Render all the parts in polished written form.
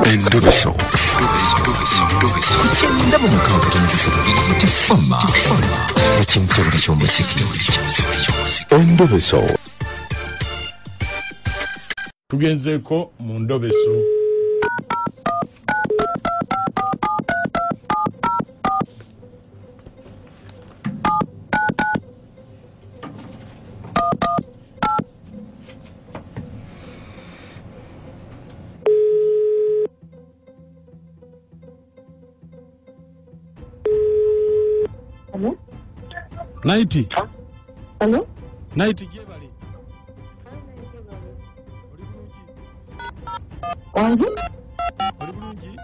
Endobeso. Ndaba mukaaga tonzifiro tifama ekintu ky'omusiki. Endobeso. Tugenzeeko mu ndobeso. Hello? Naiti. Hello? Naiti jebali. Wangi? Oli bulungi?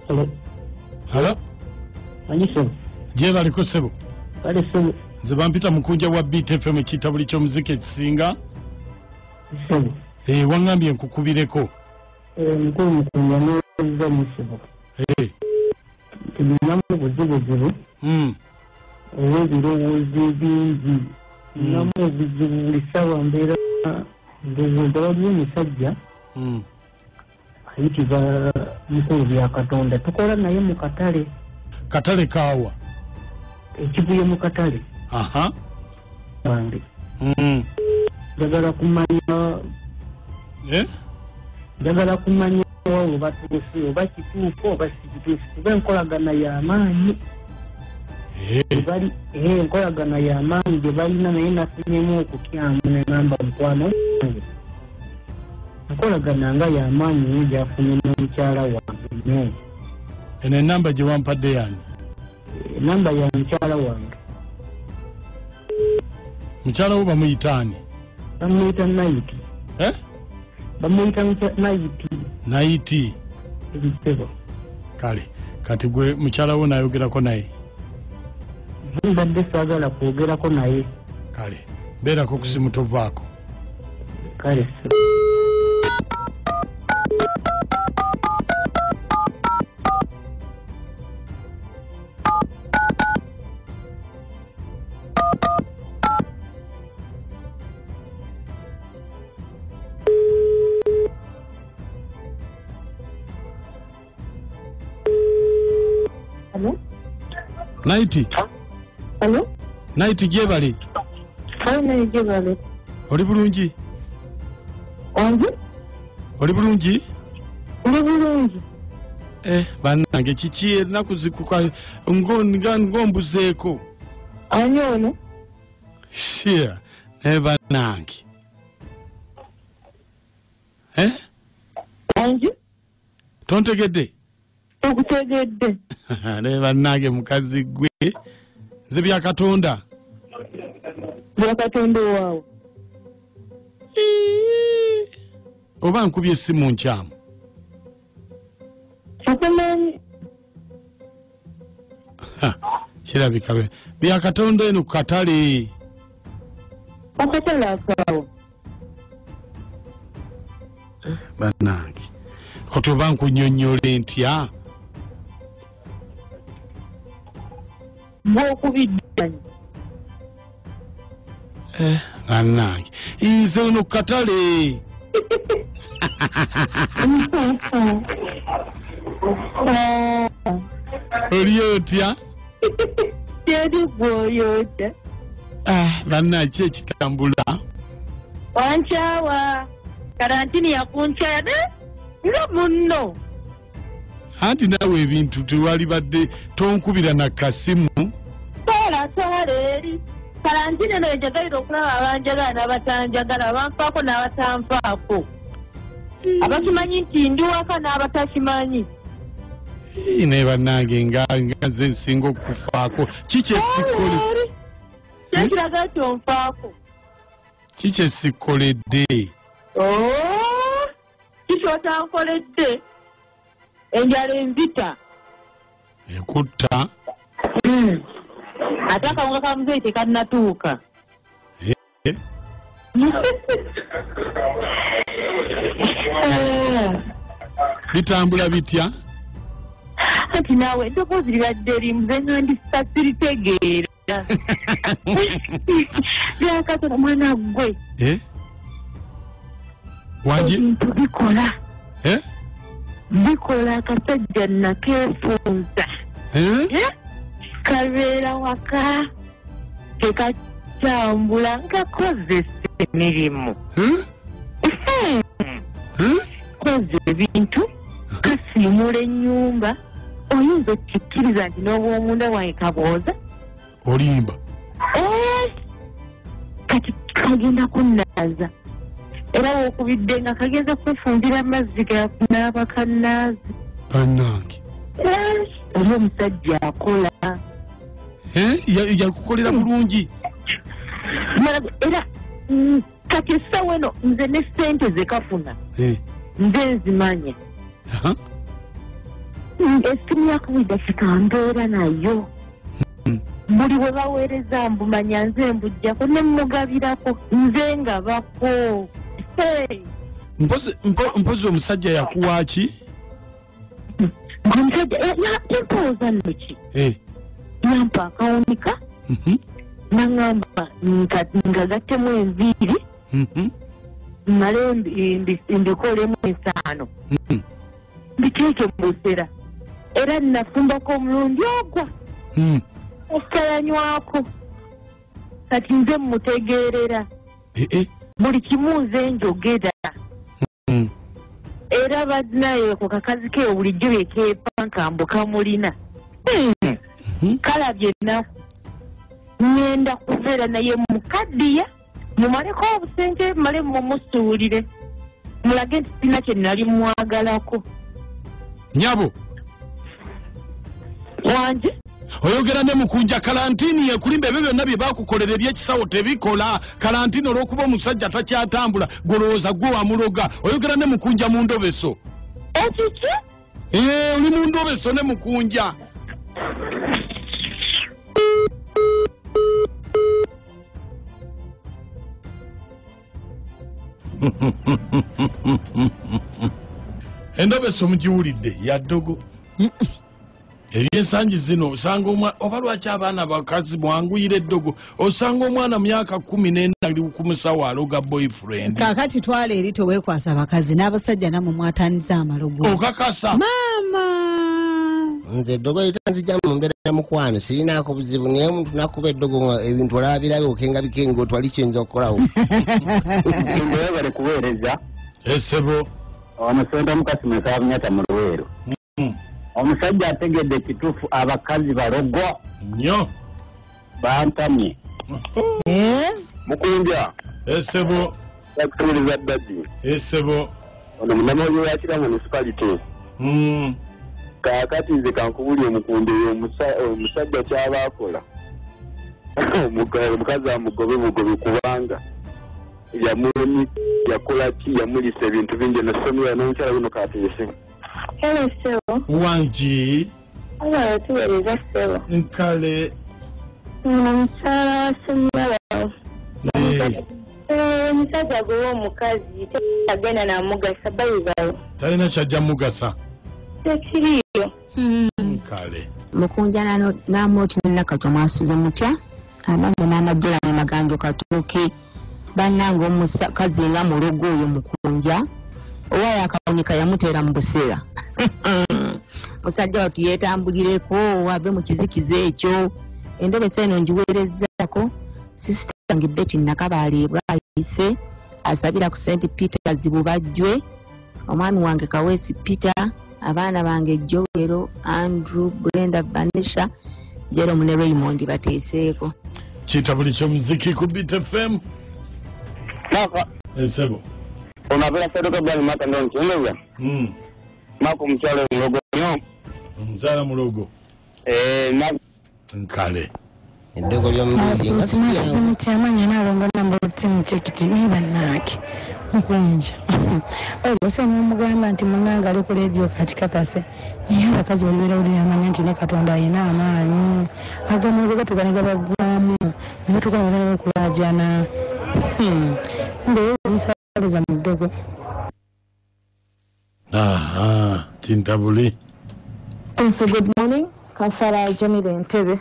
Hello? Hello? Anyiso? Jebali ko sebo. Kale sebo. Nze bampita Mukunja wa BTFM kitabuli ky'omuziki ekisinga. Sebo. Wangambye nkukubireko. Mukulu Mukunja n'oza mu sebo. Tulinamu obuzibuzibu. Olw'ebirowoozo bingi. Tulinamu obuzibu buli ssaawa mbeera ndowooza waliwo omusajja. Ayitibwa Mukulu bya Katonda. Tukola naye mu katale. Katale kaawa. Ekibuye mu katale. Aha. Wange. Njagala kumanya. Njagala kumanya oba tuufu oba kituufu oba si kituufu. Kuba enkolagana y'amaanyi. Enkolagana y'amaanyi gye balina naye nafunyemu okukyamu ne namba mukwano wange. Enkolagana nga y'amaanyi nnyo gy'afunye n'omukyala wange nnyo. Eno enamba gye wampadde yani? Namba ya mukyala wange. Mukyala wo bamuyitaani? Bamuyita Naiti. Bamuyita Naiti. Naiti. Ebitebo. Kale, kati gwe mukyala wo nayogerako naye? Mbadde saagala kwogerako naye. Kale, beerako ku simu tovaako. Kale. Hello? Naiti. Hello? Naiti jebali. Naiti jebali. Oli bulungi? Wangi? Oli bulungi? Oli bulungi. Bannange kiki ennaku zikuka ngombuzeeko. Ani ono? Shia. Bannange. Wangi? Tontegedde? Okutegedde. Ne bannange mukazi gwe. Nze bya Katonda. Bya Katonda waawo. Oba nkubye essimu nkyamu. Kikumanyi. Kirabika bya Katonda eno ku katale. Akatale akaawo. Bannange. Kati oba nkunnyonnyole ntya? Bw'okubiddanyi. Bannange. Nze ono ku katale. Oli otya? Teri gw'oyota. Bannange ki ekitambula? Wankyawa. Karantini yakunkyaya nga munno. Anti naawe ebintu tewali badde tonkubira na kasimu. Twala eri. Karantini eno enjagalira okulaba abanjagala n'abatanjagala, abanfaako n'abatanfaako. Abakimanyi nti ndi waka n'abatakimanyi. Naye bannange nga nze nsinga okufaako kiki esikole kyekiraga nti onfaako. Kiki sikoledde? Kiki otankoledde? Enjala enzita. Ekutta. Ate akawunga ka muzeeyi tekannatuuka. Bitambula bitya? Ati naawe eddoboozi libadde limu ze Yandiisa siritegeera. Byakatono mwana gwe. Ebintu bikola. Bikola akasajja nakeefunza. Kabeera waka tekatambula ngakozesa emirimu. Koze ebintu kasiimula ennyumba. Oyinza okikkiriza nti n'obwomunda wange kabooza olimba kati kagenda kunnaaza era wookubidde nga kagenza kwefumbira amazzi gakunaaba kannaazi bannange oli omusajja akola yakukolera bulungi era kati essaawa eno nze ne ssente ze kafuna nze nzimanya esimu yakubidde kikambeera nayo buli bwe baweereza mbumanya nze mbujjako ne mmugabirako nze ngabako mpozi omusajja yakuwaaki omusajja yampooza nnoki yampa akawunika naŋŋamba ngagattemu enviiri male mbikolemu ensaano mbiteeke mu busera era nafumbako omulundi ogwa essayanywako kati nze mmutegeerera buli kimu nze njogera era badinayo ku kakazi ke bulijjo bekeepa nkambuka mulina kalabye ennaku ngenda kubeera naye mukaddiya mumaleko obusente mumale mumusuulire mulage nti sina kye nali mwagalako nyabo wanje oyogera ne Mukunja kalantini ekulimba ebyo byonna bye bakukolera ebyekisawo tebikola kalantini olw'okuba omusajja takyatambula golowooza gwe wamuloga oyogera ne Mukunja mu Ndobeso ekiki oli mu Ndobeso ne Mukunja Endobeso mugiwulidde yaddogo ebyensangi zino osanga omwana oba lwaki abaana bakazi mwanguyira eddogo osanga omwana myaka 14 ali ku musawo aloga boyfriend kakati twala eri toweekwasa bakazi n'abasajja namwe mwataniza amalogo okakasa maama nze eddogo litanzija mu mbeera ya mukwano sirinaako buzibu naye omuntu nakuba eddogo nga ebintu olaba birabe okenga bikenga otwali kiyinza okukolawo bale kuweereza esebo omusonda omukasi mwekaabunyata mu luweero omusajja ategedde ekituufu abakazi balogwa nnyo bantamye Mukunja esebo yakutuuliza ddagi esebo ono munamawulire yakira municipality kaakati nze kankubulye Omukunda eyo omusajja kyaba akola omukazi amugobe bugobe kubanga yamulumi yakola ki yamulisa ebintu bingi nasomera n'omukyala guno kateese hello sebo wangi tuweereza sebo nkale omukyala wa semala omusajja gwe w'omukazi agenda namugasa bayibayo talina kyajja mugasa tekiriyo nkale Mukunja n'amoti n'akatwa mwasuze mutya abange n'amajjola mu maganjo katuuke bannange omukazi nga mulogo oyo Mukunja owa yakawunika yamuteera mu buseera musajja watu yeetambulireko wave mu kizikiza ekyo Endobeso eno ngiweerezaako sisita yange Betty Nakabaale bwayise asabira ku St. Peters Bubajjwe omwami wange Kaweesi Peter abaana bange Joero Andrew Brenda Vanessa Jerome ne Raymond bateeseeko kitabuli ky'omuziki ku Beat FM esebo onabera sedoka bwani maka ndo nkyendeza mako omukyala mulogo nnyo omukyala mulogo nkale eddogo ly'omubiri nga simu kyamanya nalonga namba timu chekiti niba naki Mukunja olwose n'omugamba nti munanga ali ku leediyo katikakase naye abakazi babeera oli amanya nti ne Katonda ayina amaanyi agamugo gatuka ne gabagwamu nebatuka ne okulajana ndeeisaliza mu ddogo kintabuli. Good morning Kampala Jamile Ntebe.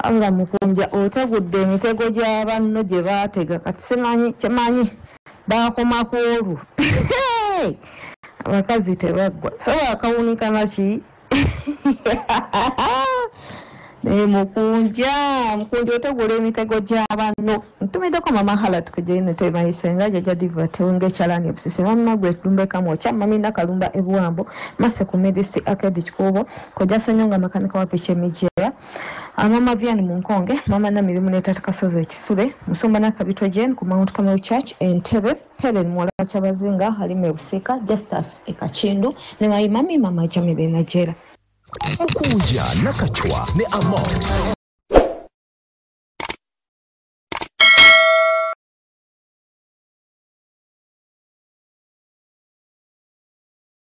Anga Mukunja otagudde emitego gy'abanno gye baatega kati simanyi kimanyi bakoma kolu abakazi tebaggwa so bakawunika naki Mukunja otagula emitego gy'abanno ntumiddeko mama hala tukujoine temayisenga jaja diva teunge chalani obusisi mama Margaret Lumbeka mocha maminda kalumba ebuwambo mase ku medisi akadi kikubo koja senyonga makanika wa piche mijera mama Vian Munkonge mama na mirimu netata kasoze ekisule musomba na kabitwa jen ku Mount Carmel Church Entebbe Helen Mwala Chabazinga halime busika Justus Ekachindu ne mami mama Jamile Najera Mukunja nakachwa ne Amor